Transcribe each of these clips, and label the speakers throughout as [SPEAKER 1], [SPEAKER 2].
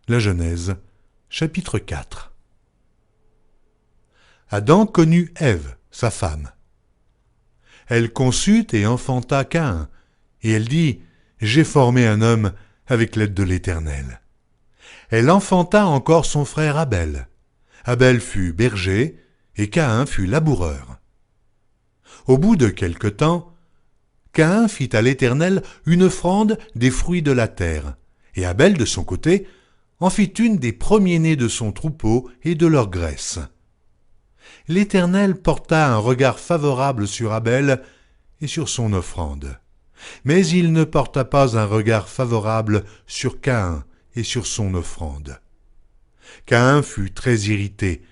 [SPEAKER 1] La Genèse, chapitre 4. Adam connut Ève, sa femme. Elle conçut et enfanta Caïn, et elle dit « J'ai formé un homme avec l'aide de l'Éternel. » Elle enfanta encore son frère Abel. Abel fut berger, et Caïn fut laboureur. Au bout de quelque temps, Caïn fit à l'Éternel une offrande des fruits de la terre, et Abel, de son côté, en fit une des premiers-nés de son troupeau et de leur graisse. L'Éternel porta un regard favorable sur Abel et sur son offrande, mais il ne porta pas un regard favorable sur Caïn et sur son offrande. Caïn fut très irrité,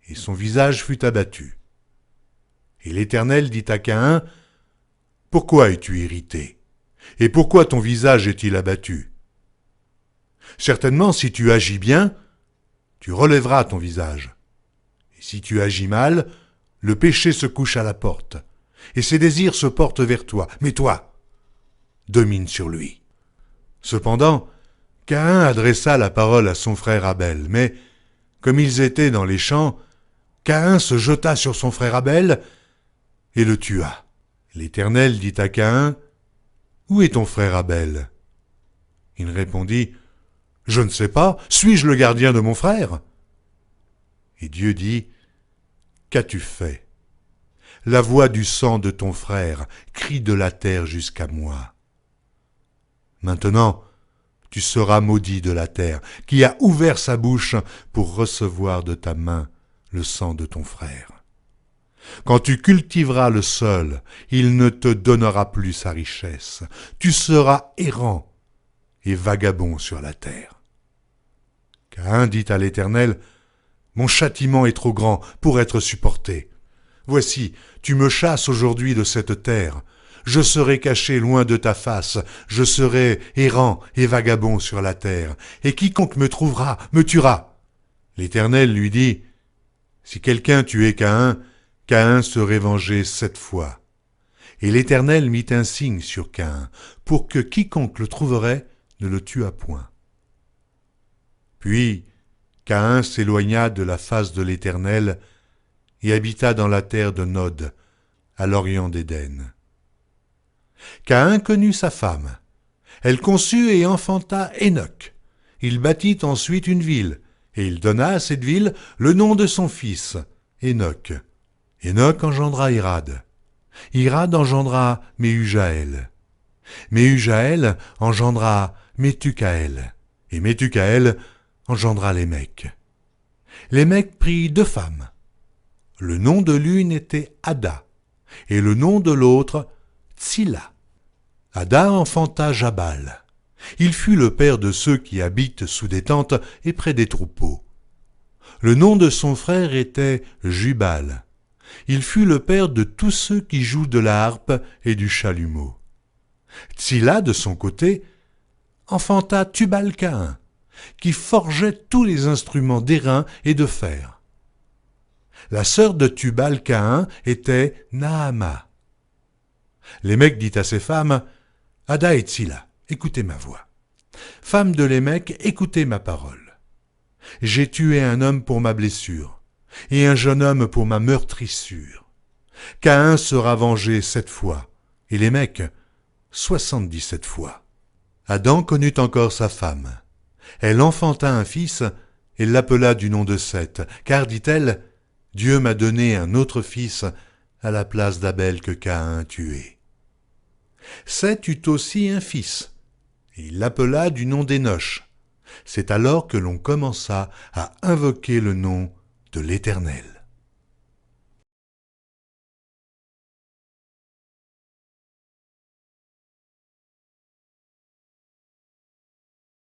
[SPEAKER 1] et son visage fut abattu. Et l'Éternel dit à Caïn, « Pourquoi es-tu irrité? Et pourquoi ton visage est-il abattu? Certainement, si tu agis bien, tu relèveras ton visage. Et si tu agis mal, le péché se couche à la porte, et ses désirs se portent vers toi. Mais toi, domine sur lui. » Cependant, Caïn adressa la parole à son frère Abel, mais, comme ils étaient dans les champs, Caïn se jeta sur son frère Abel et le tua. L'Éternel dit à Caïn, « Où est ton frère Abel ?» Il répondit, « Je ne sais pas, suis-je le gardien de mon frère ?» Et Dieu dit, « Qu'as-tu fait? La voix du sang de ton frère crie de la terre jusqu'à moi. Maintenant, tu seras maudit de la terre, qui a ouvert sa bouche pour recevoir de ta main le sang de ton frère. Quand tu cultiveras le sol, il ne te donnera plus sa richesse. Tu seras errant et vagabond sur la terre. » Caïn dit à l'Éternel, « Mon châtiment est trop grand pour être supporté. Voici, tu me chasses aujourd'hui de cette terre. Je serai caché loin de ta face, je serai errant et vagabond sur la terre, et quiconque me trouvera me tuera. » L'Éternel lui dit, « Si quelqu'un tuait Caïn, Caïn serait vengé 7 fois. » Et l'Éternel mit un signe sur Caïn, pour que quiconque le trouverait ne le tuât point. Puis Caïn s'éloigna de la face de l'Éternel et habita dans la terre de Nod, à l'orient d'Éden. Caïn connut sa femme. Elle conçut et enfanta Hénoc. Il bâtit ensuite une ville, et il donna à cette ville le nom de son fils, Hénoc. Hénoc engendra Irad. Irad engendra Méhujaël. Méhujaël engendra Métucaël. Et Métucaël engendra Lémec. Lémec prit 2 femmes. Le nom de l'une était Ada, et le nom de l'autre Tsilla. Ada enfanta Jabal. Il fut le père de ceux qui habitent sous des tentes et près des troupeaux. Le nom de son frère était Jubal. Il fut le père de tous ceux qui jouent de la harpe et du chalumeau. Tsilla, de son côté, enfanta Tubal-Caïn, qui forgeait tous les instruments d'airain et de fer. La sœur de Tubal-Caïn était Naama. Lémec dit à ses femmes, « Ada et Tsilla, écoutez ma voix. Femmes de Lémec, écoutez ma parole. J'ai tué un homme pour ma blessure, et un jeune homme pour ma meurtrissure. Caïn sera vengé 7 fois, et Lémec 77 fois. » Adam connut encore sa femme. Elle enfanta un fils, et l'appela du nom de Seth, car, dit-elle, « Dieu m'a donné un autre fils à la place d'Abel que Caïn a tué. » Seth eut aussi un fils, et il l'appela du nom d'Énoch. C'est alors que l'on commença à invoquer le nom de l'Éternel.